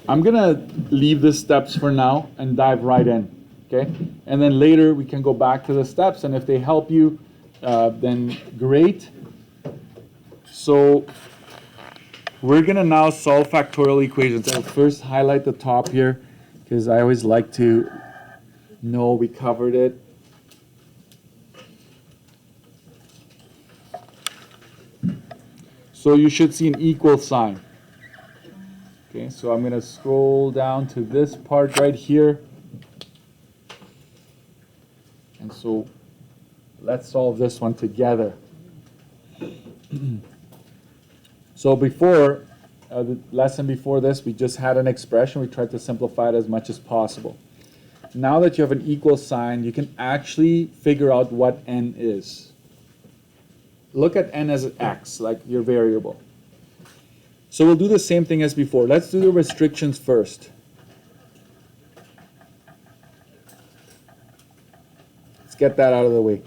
I'm gonna leave the steps for now and dive right in, okay? And then later we can go back to the steps, and if they help you, then great. So we're gonna now solve factorial equations. I'll first highlight the top here, because I always like to know we covered it. So you should see an equal sign. Okay, so I'm going to scroll down to this part right here. And so let's solve this one together. So before, the lesson before this, we just had an expression. We tried to simplify it as much as possible. Now that you have an equal sign, you can actually figure out what n is. Look at n as x, like your variable. So we'll do the same thing as before. Let's do the restrictions first. Let's get that out of the way.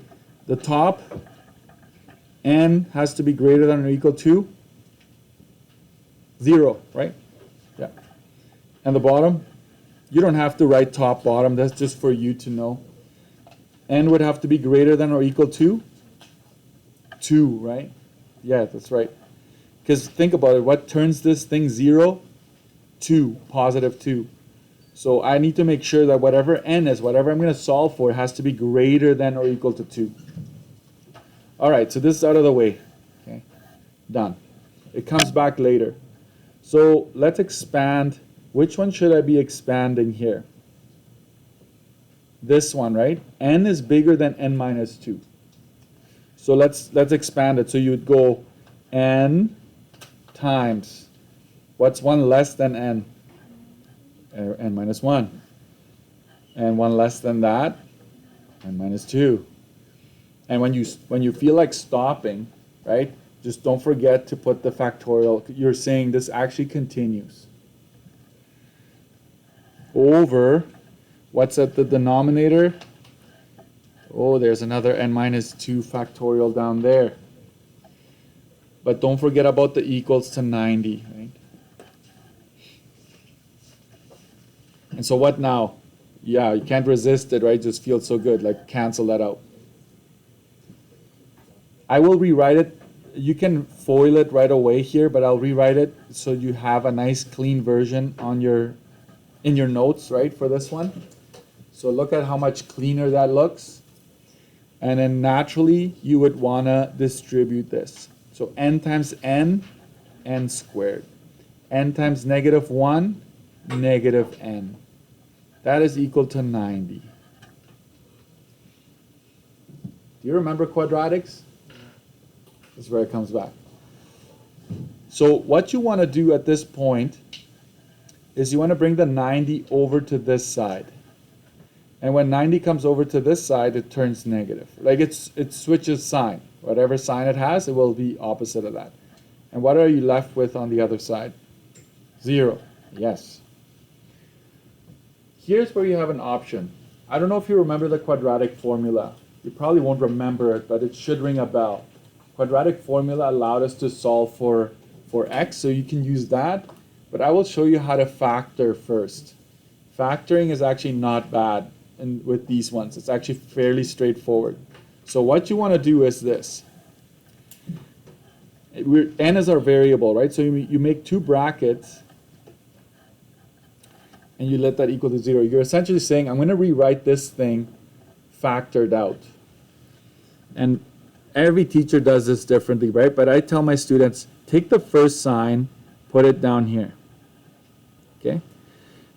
The top, n has to be greater than or equal to 0, right? Yeah. And the bottom, you don't have to write top, bottom. That's just for you to know. N would have to be greater than or equal to 2, right? Yeah, that's right. Because think about it, what turns this thing 0? 2, positive 2. So I need to make sure that whatever n is, whatever I'm going to solve for, has to be greater than or equal to 2. All right, so this is out of the way. Okay, done. It comes back later. So let's expand. Which one should I be expanding here? This one, right? N is bigger than n minus 2. So let's expand it. So you would go n times, what's 1 less than n? N minus 1. And 1 less than that, n minus 2. And when you feel like stopping, right, just don't forget to put the factorial. You're saying this actually continues. Over, what's at the denominator? Oh, there's another n minus 2 factorial down there. But don't forget about the equals to 90, right? And so what now? Yeah, you can't resist it, right? It just feels so good. Like, cancel that out. I will rewrite it. You can FOIL it right away here, but I'll rewrite it so you have a nice clean version on in your notes, right, for this one. So look at how much cleaner that looks. And then naturally, you would want to distribute this. So n times n, n squared. N times negative 1, negative n. That is equal to 90. Do you remember quadratics? That's where it comes back. So what you want to do at this point is you want to bring the 90 over to this side. And when 90 comes over to this side, it turns negative. Like it switches sign. Whatever sign it has, it will be opposite of that. And what are you left with on the other side? 0. Yes. Here's where you have an option. I don't know if you remember the quadratic formula. You probably won't remember it, but it should ring a bell. Quadratic formula allowed us to solve for x, so you can use that. But I will show you how to factor first. Factoring is actually not bad. And with these ones, it's actually fairly straightforward. So what you want to do is this. N is our variable, right? So you make 2 brackets, and you let that equal to 0. You're essentially saying, I'm going to rewrite this thing factored out. And every teacher does this differently, right? But I tell my students, take the first sign, put it down here. Okay?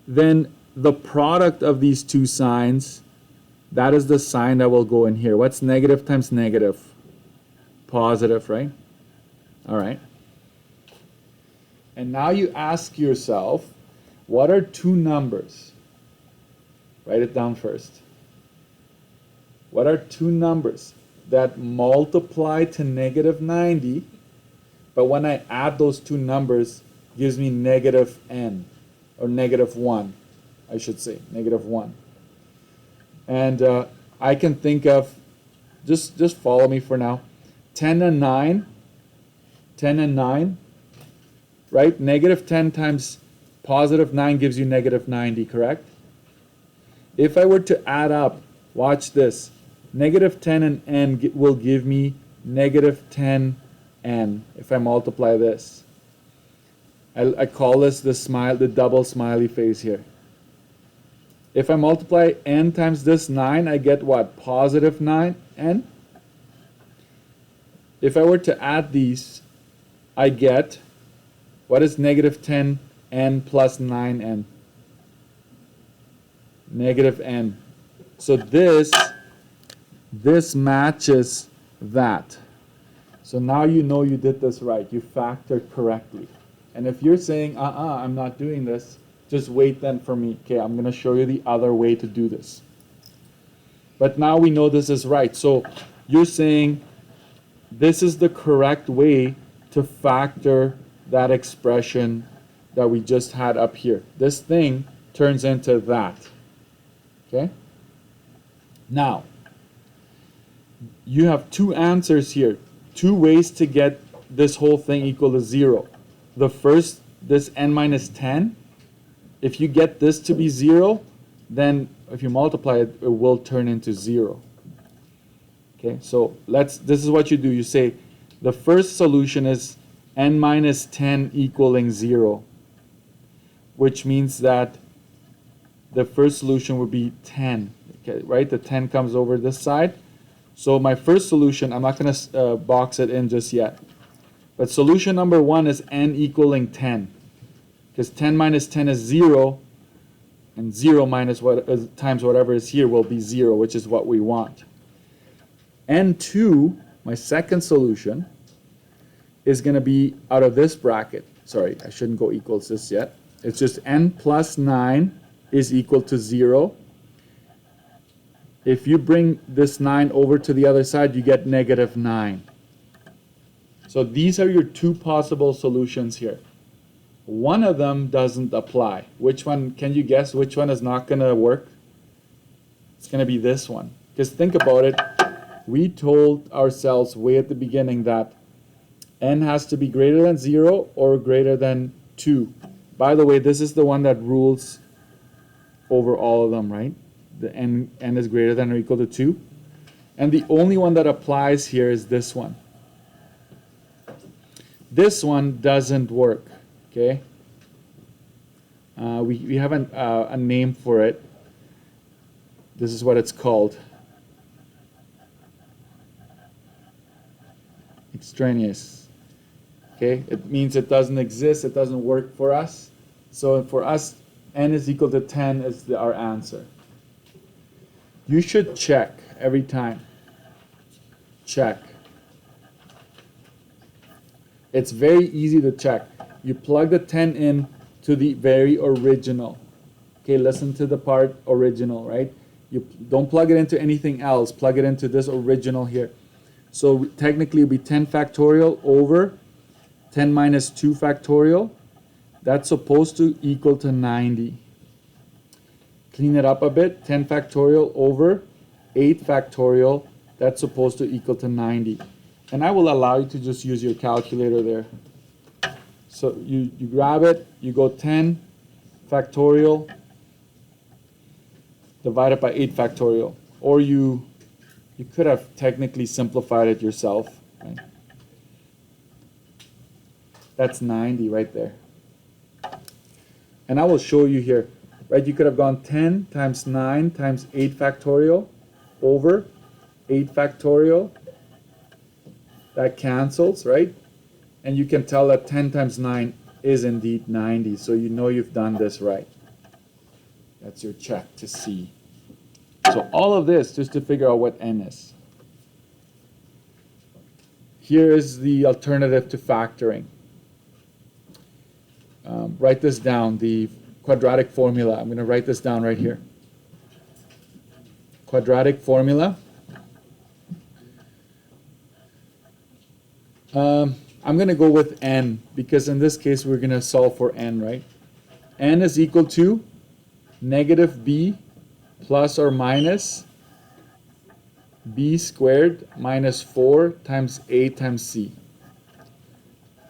Then the product of these two signs, that is the sign that will go in here. What's negative times negative? Positive, right? All right. And now you ask yourself, what are 2 numbers? Write it down first. What are 2 numbers that multiply to negative 90, but when I add those 2 numbers, gives me negative n, or negative 1, I should say, negative 1. And I can think of, just follow me for now, 10 and 9, right? Negative 10 times positive 9 gives you negative 90, correct? If I were to add up, watch this, negative 10 and n will give me negative 10n if I multiply this. I call this the double smiley face here. If I multiply n times this 9, I get what? Positive 9n. If I were to add these, I get, what is negative 10n plus 9n? Negative n. So this matches that. So now you know you did this right. You factored correctly. And if you're saying, I'm not doing this, just wait then for me. Okay, I'm going to show you the other way to do this. But now we know this is right. So you're saying this is the correct way to factor that expression that we just had up here. This thing turns into that. Okay? Now, you have two answers here. Two ways to get this whole thing equal to 0. The first, this n minus 10, if you get this to be 0, then if you multiply it, it will turn into 0. Okay, so this is what you do. You say the first solution is n minus 10 equaling 0, which means that the first solution would be 10. Okay, right? The 10 comes over this side. So my first solution, I'm not going to box it in just yet. But solution number 1 is n equaling 10. Because 10 minus 10 is 0, and 0 minus times whatever is here will be 0, which is what we want. n2, my second solution, is going to be out of this bracket. Sorry, I shouldn't go equals this yet. It's just n plus 9 is equal to 0. If you bring this 9 over to the other side, you get negative 9. So these are your two possible solutions here. One of them doesn't apply. Which one? Can you guess which one is not going to work? It's going to be this one. Because think about it. We told ourselves way at the beginning that n has to be greater than 0 or greater than 2. By the way, this is the one that rules over all of them, right? The n is greater than or equal to 2. And the only one that applies here is this one. This one doesn't work, okay? We have a name for it. This is what it's called. Extraneous. Okay, it means it doesn't exist, it doesn't work for us. So for us, n is equal to 10 is our answer. You should check every time. Check. It's very easy to check. You plug the 10 in to the very original. Okay, listen to the part original, right? You don't plug it into anything else. Plug it into this original here. So technically it would be 10 factorial over 10 minus 2 factorial. That's supposed to equal to 90. Clean it up a bit. 10 factorial over 8 factorial. That's supposed to equal to 90. And I will allow you to just use your calculator there. So you grab it, you go 10 factorial divided by 8 factorial. Or you could have technically simplified it yourself. Right? That's 90 right there. And I will show you here. Right? You could have gone 10 times 9 times 8 factorial over 8 factorial. That cancels, right? And you can tell that 10 times 9 is indeed 90. So you know you've done this right. That's your check to see. So all of this just to figure out what n is. Here is the alternative to factoring. Write this down, the quadratic formula. I'm going to write this down right here. Quadratic formula. I'm going to go with n because in this case we're going to solve for n, right? N is equal to negative b plus or minus b squared minus 4 times a times c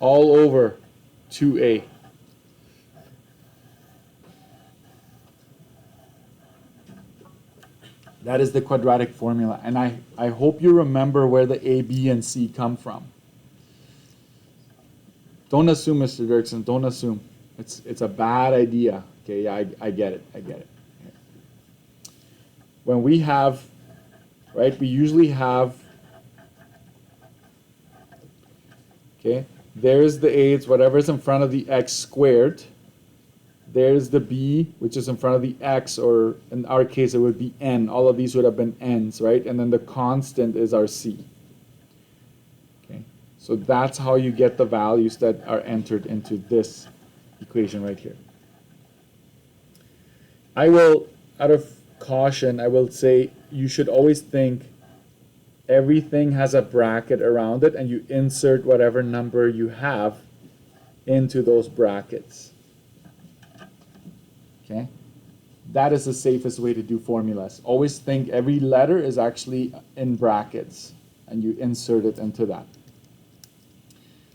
all over 2a. That is the quadratic formula. And I hope you remember where the A, B, and C come from. Don't assume, Mr. Dirksen, don't assume. It's a bad idea. Okay, yeah, I get it, I get it. When we have, right, we usually have, okay, there's the A, it's whatever's in front of the x squared. There's the B, which is in front of the x, or in our case, it would be n. All of these would have been n's, right? And then the constant is our C. Okay, so that's how you get the values that are entered into this equation right here. I will, out of caution, I will say you should always think everything has a bracket around it, and you insert whatever number you have into those brackets. Okay, that is the safest way to do formulas. Always think every letter is actually in brackets, and you insert it into that.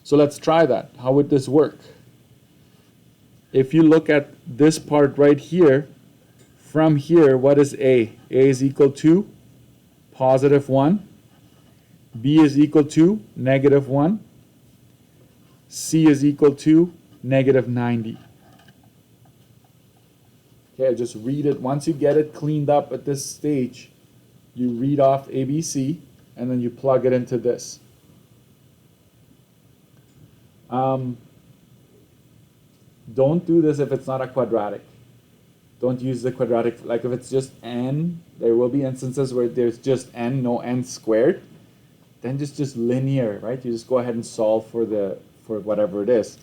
So let's try that. How would this work? If you look at this part right here, from here, what is A? A is equal to +1. B is equal to -1. C is equal to -90. Okay, just read it. Once you get it cleaned up at this stage, you read off ABC, and then you plug it into this. Don't do this if it's not a quadratic. Don't use the quadratic. Like if it's just n, there will be instances where there's just n, no n squared. Then just linear, right? You just go ahead and solve for whatever it is.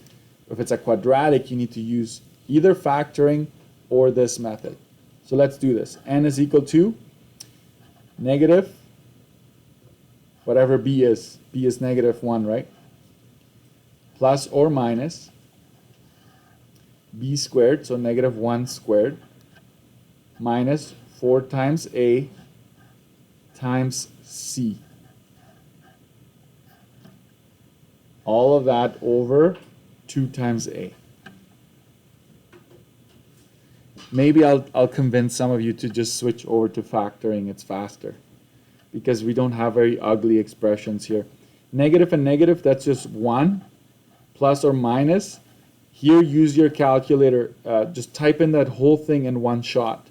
If it's a quadratic, you need to use either factoring or this method. So let's do this. N is equal to negative, whatever B is. B is -1, right? Plus or minus B squared, so -1 squared, minus 4 times A times C. All of that over 2 times A. Maybe I'll convince some of you to just switch over to factoring. It's faster because we don't have very ugly expressions here. Negative and negative, that's just 1. Plus or minus, here use your calculator. Just type in that whole thing in one shot.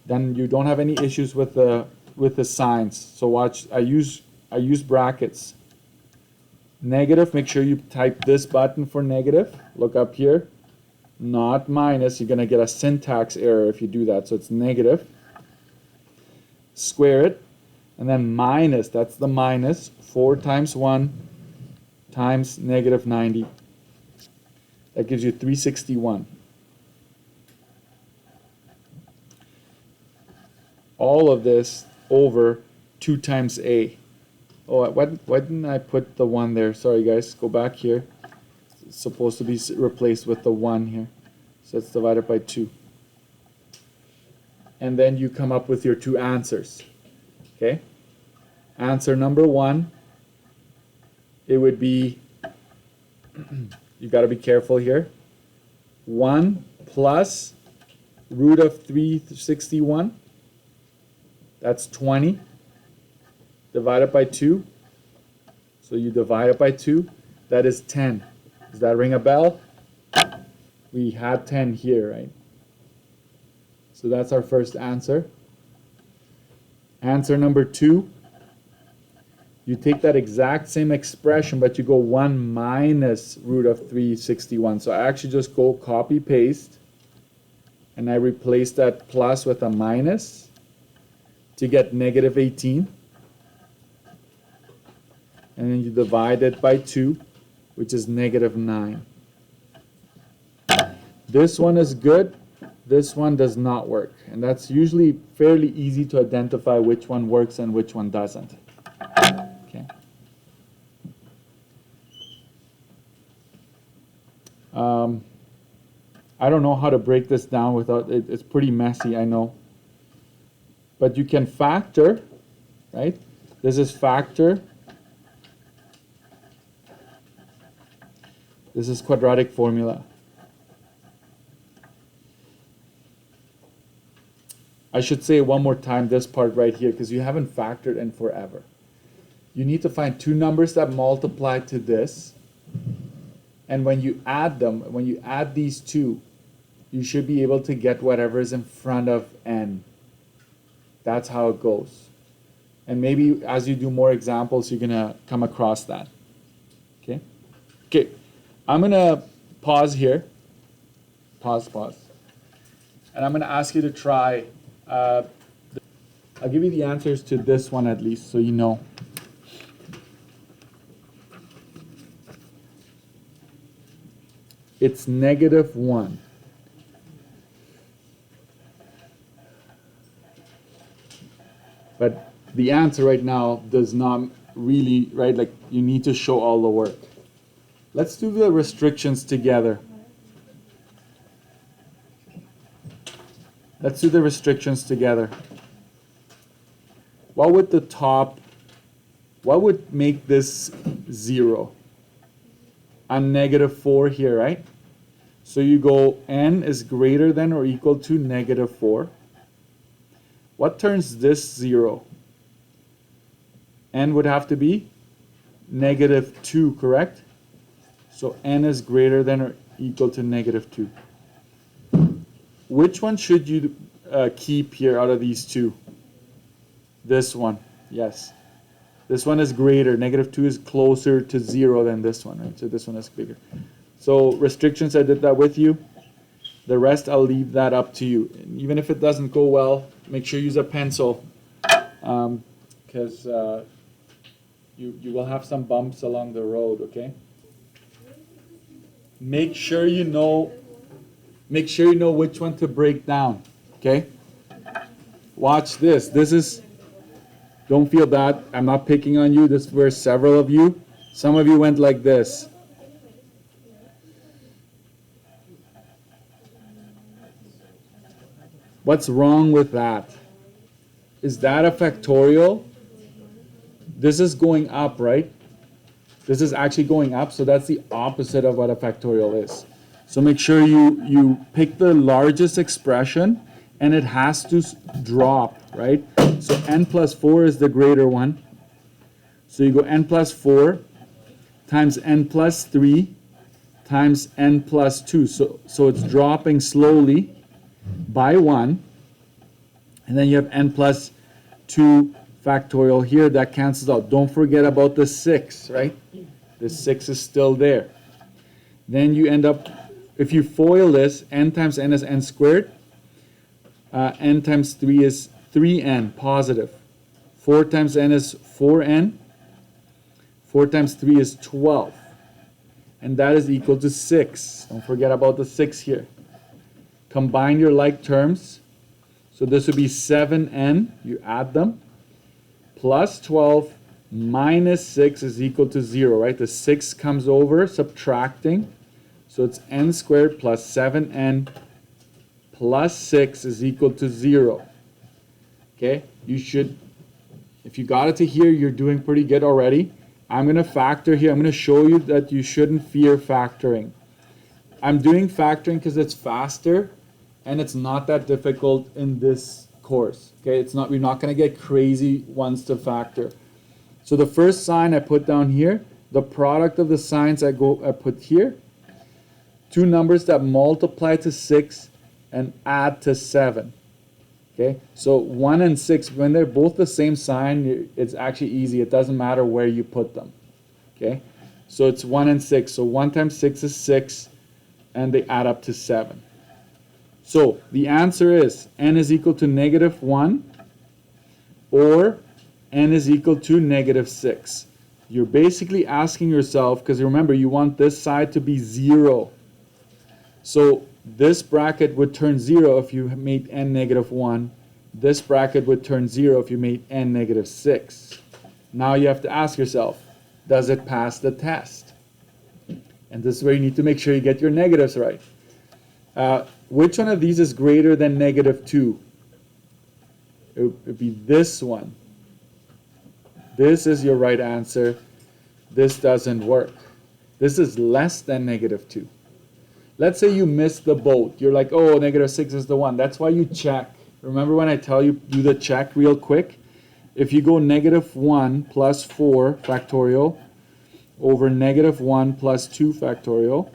Then you don't have any issues with the signs. So watch, I use brackets. Negative, make sure you type this button for negative. Look up here. Not minus, you're going to get a syntax error if you do that. So it's negative. Square it. And then minus, that's the minus. 4 times 1 times -90. That gives you 361. All of this over 2 times A. Oh, why didn't I put the 1 there? Sorry guys, go back here. It's supposed to be replaced with the 1 here. So it's divided by 2. And then you come up with your 2 answers. Okay? Answer number 1, it would be, you got to be careful here, 1 plus root of 361, that's 20, divided by 2, so you divide it by 2, that is 10. Does that ring a bell? We had 10 here, right? So that's our first answer. Answer number 2, you take that exact same expression, but you go 1 minus root of 361. So I actually just go copy paste, and I replace that plus with a minus to get -18. And then you divide it by 2, which is -9. This one is good. This one does not work. And that's usually fairly easy to identify which one works and which one doesn't. Okay. I don't know how to break this down without it. It's pretty messy, I know. But you can factor, right? This is factor. This is quadratic formula. I I should say one more time this part right here, because you haven't factored in forever. You need to find two numbers that multiply to this, and when you add them, when you add these two, you should be able to get whatever is in front of n. That's how it goes. And maybe as you do more examples, you're gonna come across that. Okay? Okay, I'm gonna pause here. Pause. And I'm gonna ask you to try, I'll give you the answers to this one at least, so you know. It's -1. But the answer right now does not really, right, like you need to show all the work. Let's do the restrictions together. Let's do the restrictions together. What would make this 0? I'm -4 here, right? So you go n is greater than or equal to -4. What turns this 0? N would have to be -2, correct? So n is greater than or equal to -2. Which one should you keep here out of these two? This one, yes. This one is greater. -2 is closer to 0 than this one, right? So this one is bigger. So restrictions, I did that with you. The rest, I'll leave that up to you. And even if it doesn't go well, make sure you use a pencil, because you will have some bumps along the road, okay? Make sure you know which one to break down, okay? Watch this. This is, don't feel bad. I'm not picking on you. This is where several of you, some of you went like this. What's wrong with that? Is that a factorial? This is going up, right? This is actually going up, so that's the opposite of what a factorial is. So make sure you pick the largest expression, and it has to drop, right? So n plus 4 is the greater one. So you go n plus 4 times n plus 3 times n plus 2. So it's dropping slowly by 1. And then you have n plus 2 factorial here. That cancels out. Don't forget about the 6, right? The 6 is still there. Then you end up, if you FOIL this, n times n is n squared. N times 3 is 3n, positive. 4 times n is 4n. 4 times 3 is 12. And that is equal to 6. Don't forget about the 6 here. Combine your like terms. So this would be 7n, you add them, plus 12 minus 6 is equal to 0, right? The 6 comes over, subtracting. So it's n squared plus 7n plus 6 is equal to 0. Okay, you should, if you got it to here, you're doing pretty good already. I'm going to factor here. I'm going to show you that you shouldn't fear factoring. I'm doing factoring because it's faster and it's not that difficult in this course. Okay, it's not, we're not going to get crazy ones to factor. So the first sign I put down here, the product of the signs I put here, two numbers that multiply to 6 and add to 7. Okay, so 1 and 6, when they're both the same sign, it's actually easy. It doesn't matter where you put them. Okay, so it's 1 and 6. So 1 times 6 is 6, and they add up to 7. So the answer is n is equal to -1 or n is equal to -6. You're basically asking yourself, because remember, you want this side to be 0. So this bracket would turn 0 if you made n -1. This bracket would turn 0 if you made n -6. Now you have to ask yourself, does it pass the test? And this is where you need to make sure you get your negatives right. Which one of these is greater than -2? It would be this one. This is your right answer. This doesn't work. This is less than -2. Let's say you missed the boat. You're like, oh, -6 is the one. That's why you check. Remember when I tell you do the check real quick? If you go -1 plus 4 factorial over -1 plus 2 factorial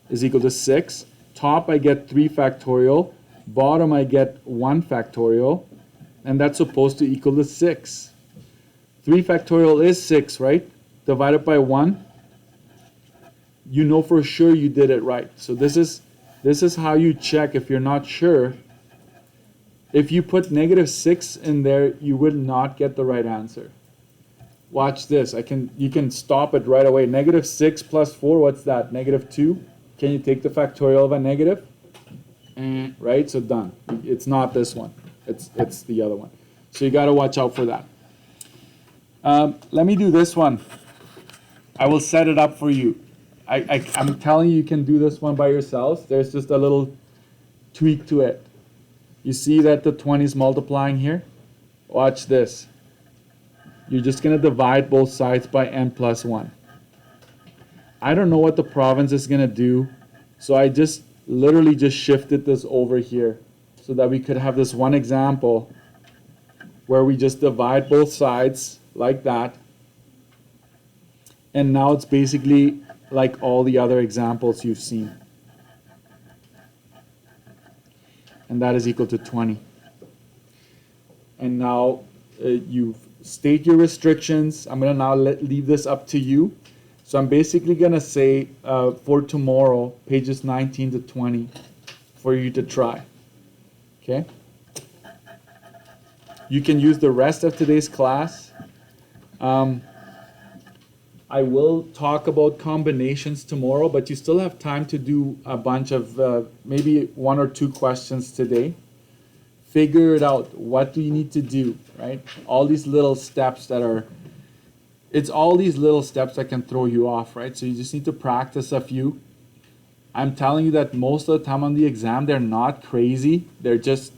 is equal to 6. Top I get 3 factorial, bottom I get 1 factorial, and that's supposed to equal to 6. 3 factorial is 6, right? Divided by 1, you know for sure you did it right. So this is how you check if you're not sure. If you put -6 in there, you would not get the right answer. Watch this. You can stop it right away. -6 plus 4, what's that? -2. Can you take the factorial of a negative? Right? So done. It's not this one. It's the other one. So you got to watch out for that. Let me do this one. I will set it up for you. I'm telling you, you can do this one by yourselves. There's just a little tweak to it. You see that the 20 is multiplying here? Watch this. You're just going to divide both sides by n plus 1. I don't know what the province is going to do, so I just literally just shifted this over here so that we could have this one example where we just divide both sides like that. And now it's basically like all the other examples you've seen. And that is equal to 20. And now you've state your restrictions. I'm going to now leave this up to you. So I'm basically going to say for tomorrow, pages 19 to 20 for you to try. Okay? You can use the rest of today's class. I will talk about combinations tomorrow, but you still have time to do a bunch of maybe 1 or 2 questions today. Figure it out. What do you need to do, right? All these little steps it's all these little steps that can throw you off, right? So you just need to practice a few. I'm telling you that most of the time on the exam, they're not crazy. They're just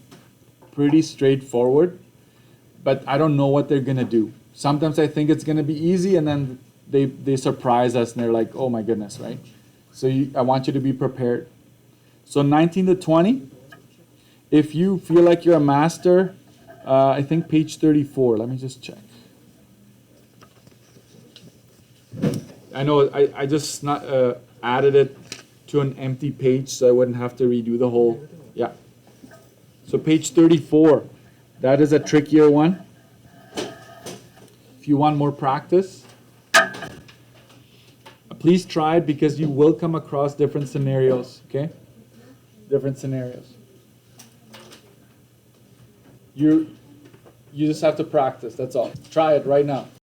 pretty straightforward. But I don't know what they're going to do. Sometimes I think it's going to be easy, and then they surprise us, and they're like, oh my goodness, right? So I want you to be prepared. So 19 to 20. If you feel like you're a master, I think page 34. Let me just check. I know I just not, added it to an empty page so I wouldn't have to redo the whole. Yeah. So page 34. That is a trickier one. If you want more practice, please try it because you will come across different scenarios, okay? Different scenarios. You just have to practice, that's all. Try it right now.